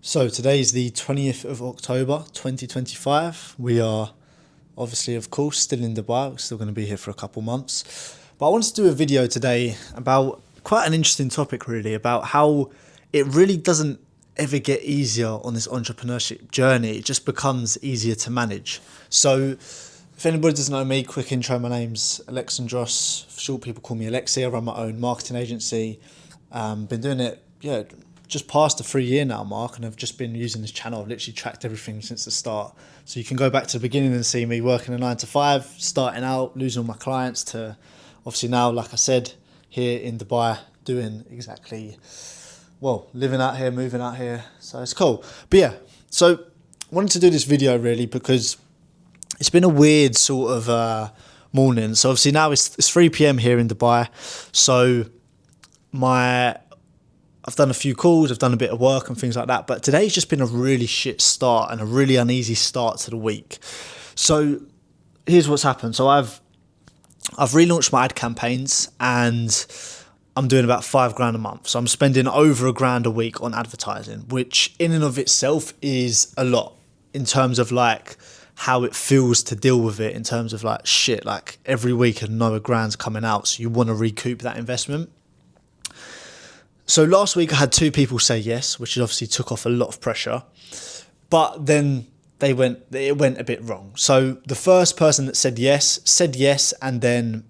So today's the 20th of October 2025. We are obviously, of course, still in Dubai. We're still going to be here for a couple months. But I wanted to do a video today about quite an interesting topic, really, about how it really doesn't ever get easier on this entrepreneurship journey. It just becomes easier to manage. So if anybody doesn't know me, quick intro, my name's Alexandros. For short, people call me Alexi. I run my own marketing agency. Been doing it, just past the 3 year now mark, and I've just been using this channel. I've literally tracked everything since the start. So you can go back to the beginning and see me working a 9 to 5, starting out, losing all my clients, to obviously now, like I said, here in Dubai, doing exactly, living out here, moving out here. So it's cool. But yeah, so I wanted to do this video really because it's been a weird sort of morning. So obviously now it's 3 p.m. here in Dubai. So I've done a few calls, I've done a bit of work and things like that, but today's just been a really shit start and a really uneasy start to the week. So here's what's happened. So I've relaunched my ad campaigns and I'm doing about $5,000 a month. So I'm spending over $1,000 a week on advertising, which in and of itself is a lot in terms of like how it feels to deal with it, in terms of like shit, like every week another $1,000's coming out. So you want to recoup that investment. So last week I had 2 people say yes, which obviously took off a lot of pressure, but then it went a bit wrong. So the first person that said yes and then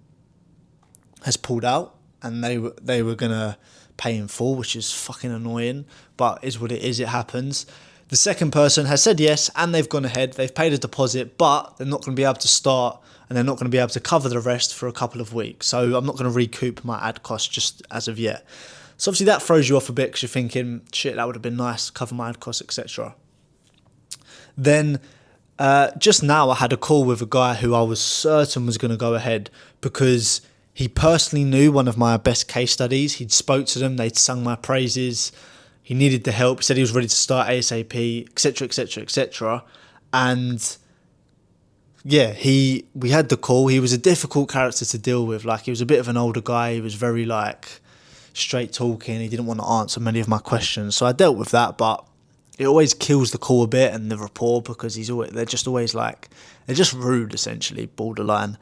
has pulled out, and they were gonna pay in full, which is fucking annoying, but is what it is, it happens. The second person has said yes and they've gone ahead, they've paid a deposit, but they're not going to be able to start and they're not going to be able to cover the rest for a couple of weeks. So I'm not going to recoup my ad costs just as of yet. So obviously that throws you off a bit because you're thinking, shit, that would have been nice, cover my ad costs, etc. Then just now I had a call with a guy who I was certain was going to go ahead because he personally knew one of my best case studies. He'd spoke to them, they'd sung my praises. He needed the help. He said he was ready to start ASAP, etc., etc., etc. And yeah, we had the call. He was a difficult character to deal with. Like, he was a bit of an older guy. He was very like straight talking. He didn't want to answer many of my questions, so I dealt with that. But it always kills the call a bit and the rapport because they're just rude, essentially, borderline.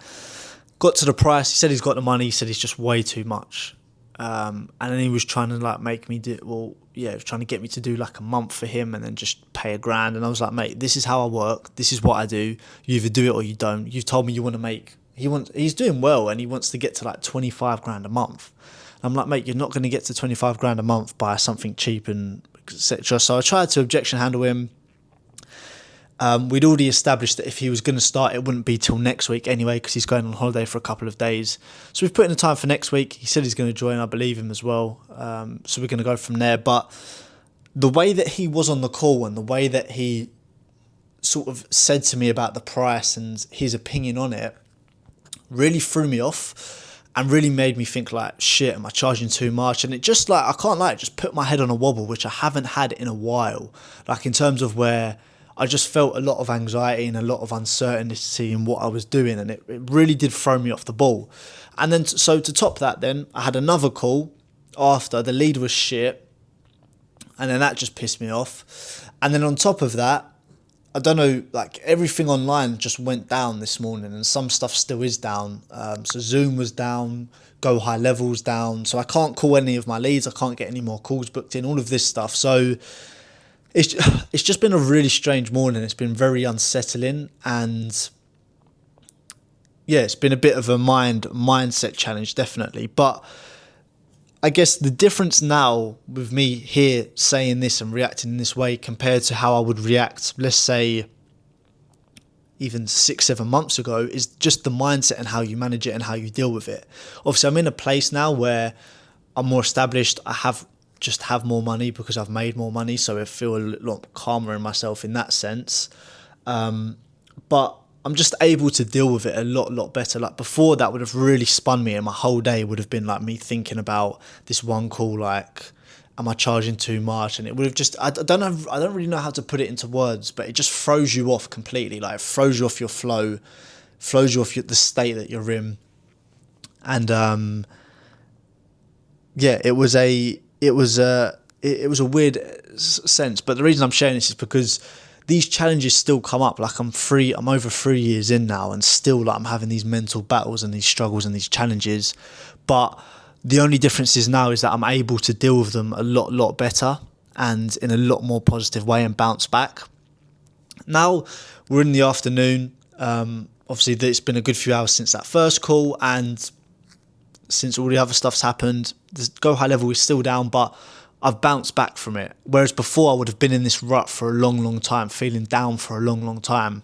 Got to the price. He said he's got the money. He said it's just way too much. And then he was trying to like make me he was trying to get me to do like a month for him and then just pay $1,000. And I was like, mate, this is how I work. This is what I do. You either do it or you don't. You've told me you want to make. He's doing well and he wants to get to like $25,000 a month. I'm like, mate, you're not going to get to $25,000 a month by something cheap and etc. So I tried to objection handle him. We'd already established that if he was going to start, it wouldn't be till next week anyway, because he's going on holiday for a couple of days. So we've put in the time for next week. He said he's going to join. I believe him as well. So we're going to go from there. But the way that he was on the call and the way that he sort of said to me about the price and his opinion on it really threw me off and really made me think like, shit, am I charging too much? And it just like, I can't lie, it just put my head on a wobble, which I haven't had in a while. Like, in terms of where I just felt a lot of anxiety and a lot of uncertainty in what I was doing, and it really did throw me off the ball. And then, so to top that, then I had another call after. The lead was shit, and then that just pissed me off. And then on top of that, I don't know, like everything online just went down this morning, and some stuff still is down. So Zoom was down, Go High Levels down. So I can't call any of my leads. I can't get any more calls booked in, all of this stuff. So it's just been a really strange morning. It's been very unsettling, and yeah, it's been a bit of a mindset challenge, definitely. But I guess the difference now with me here saying this and reacting in this way compared to how I would react, let's say, even 6-7 months ago, is just the mindset and how you manage it and how you deal with it. Obviously, I'm in a place now where I'm more established. I have more money because I've made more money, so I feel a lot calmer in myself in that sense. But I'm just able to deal with it a lot better. Like before, that would have really spun me, and my whole day would have been like me thinking about this one call, like, am I charging too much? And it would have just, I don't really know how to put it into words, but it just throws you off completely. Like, it throws you off your flow, throws you off the state that you're in. And yeah, it was it was a weird sense. But the reason I'm sharing this is because these challenges still come up. Like I'm over 3 years in now, and still like I'm having these mental battles and these struggles and these challenges. But the only difference is now is that I'm able to deal with them a lot better and in a lot more positive way and bounce back. Now we're in the afternoon. Obviously, it's been a good few hours since that first call, and since all the other stuff's happened, the Go High level is still down, but I've bounced back from it. Whereas before, I would have been in this rut for a long time, feeling down for a long time.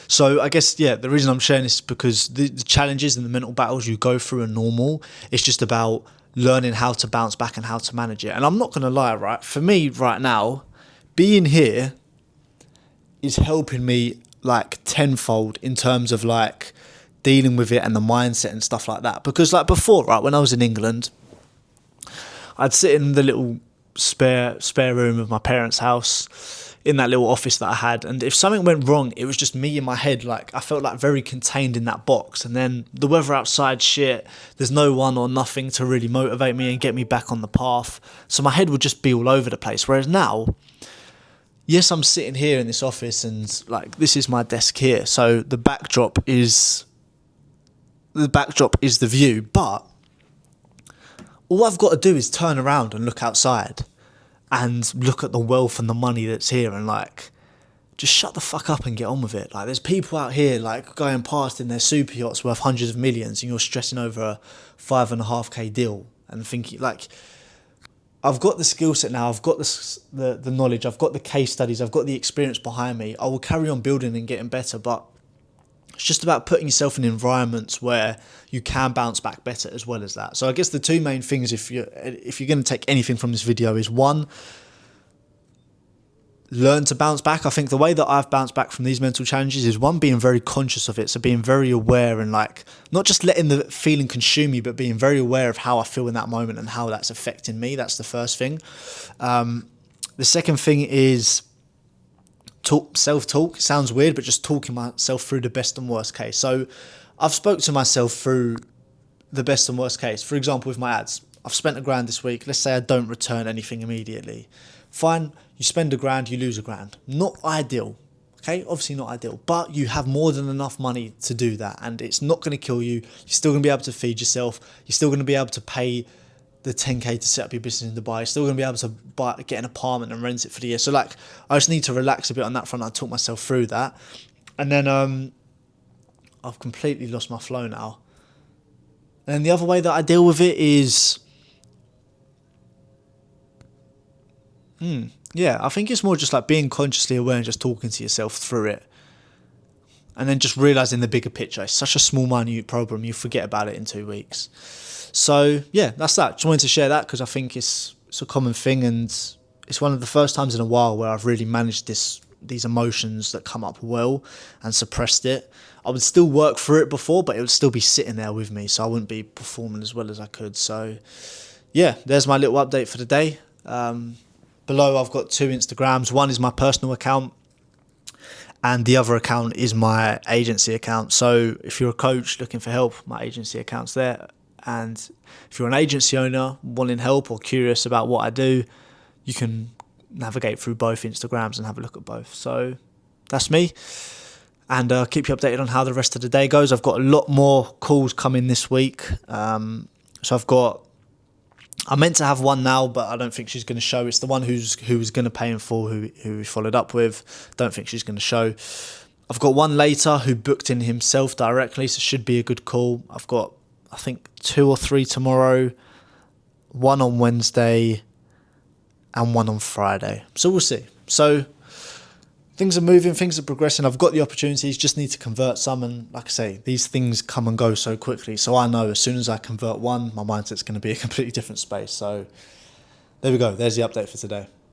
So I guess, yeah, the reason I'm sharing this is because the challenges and the mental battles you go through are normal. It's just about learning how to bounce back and how to manage it. And I'm not going to lie, right? For me right now, being here is helping me like tenfold in terms of like dealing with it and the mindset and stuff like that. Because like before, right, when I was in England, I'd sit in the little spare room of my parents' house, in that little office that I had, and if something went wrong, it was just me in my head. Like I felt like very contained in that box, and then the weather outside shit, there's no one or nothing to really motivate me and get me back on the path, so my head would just be all over the place. Whereas now, yes, I'm sitting here in this office and like this is my desk here, so the backdrop is the view, but all I've got to do is turn around and look outside and look at the wealth and the money that's here, and like just shut the fuck up and get on with it. Like there's people out here like going past in their super yachts worth hundreds of millions, and you're stressing over a 5.5k deal and thinking like, I've got the skill set now, I've got the knowledge, I've got the case studies, I've got the experience behind me. I will carry on building and getting better, but it's just about putting yourself in environments where you can bounce back better as well as that. So I guess the two main things, if you're going to take anything from this video, is one, learn to bounce back. I think the way that I've bounced back from these mental challenges is one, being very conscious of it. So being very aware and like not just letting the feeling consume you, but being very aware of how I feel in that moment and how that's affecting me. That's the first thing. The second thing is self-talk. It sounds weird, but just talking myself through the best and worst case. So I've spoke to myself through the best and worst case. For example, with my ads, I've spent £1,000 this week. Let's say I don't return anything immediately. Fine, you spend £1,000, you lose £1,000. Not ideal, okay? Obviously not ideal, but you have more than enough money to do that, and it's not going to kill you. You're still going to be able to feed yourself. You're still going to be able to pay the 10k to set up your business in Dubai. You're still going to be able to get an apartment and rent it for the year. So like, I just need to relax a bit on that front. I talk myself through that. And then I've completely lost my flow now. And then the other way that I deal with it is, I think it's more just like being consciously aware and just talking to yourself through it. And then just realising the bigger picture. It's such a small, minute problem. You forget about it in 2 weeks. So yeah, that's that. Just wanted to share that because I think it's a common thing, and it's one of the first times in a while where I've really managed these emotions that come up well and suppressed it. I would still work through it before, but it would still be sitting there with me, so I wouldn't be performing as well as I could. So yeah, there's my little update for the day. Below I've got 2 Instagrams. One is my personal account, and the other account is my agency account. So if you're a coach looking for help, my agency account's there. And if you're an agency owner wanting help or curious about what I do, you can navigate through both Instagrams and have a look at both. So that's me. And keep you updated on how the rest of the day goes. I've got a lot more calls coming this week. So I meant to have one now, but I don't think she's going to show. It's the one who was going to pay in full, who we followed up with. Don't think she's going to show. I've got one later who booked in himself directly, so it should be a good call. I've got, I think, 2 or 3 tomorrow, 1 on Wednesday, and 1 on Friday. So we'll see. So things are moving, things are progressing. I've got the opportunities, just need to convert some. And like I say, these things come and go so quickly. So I know as soon as I convert one, my mindset's going to be a completely different space. So there we go. There's the update for today.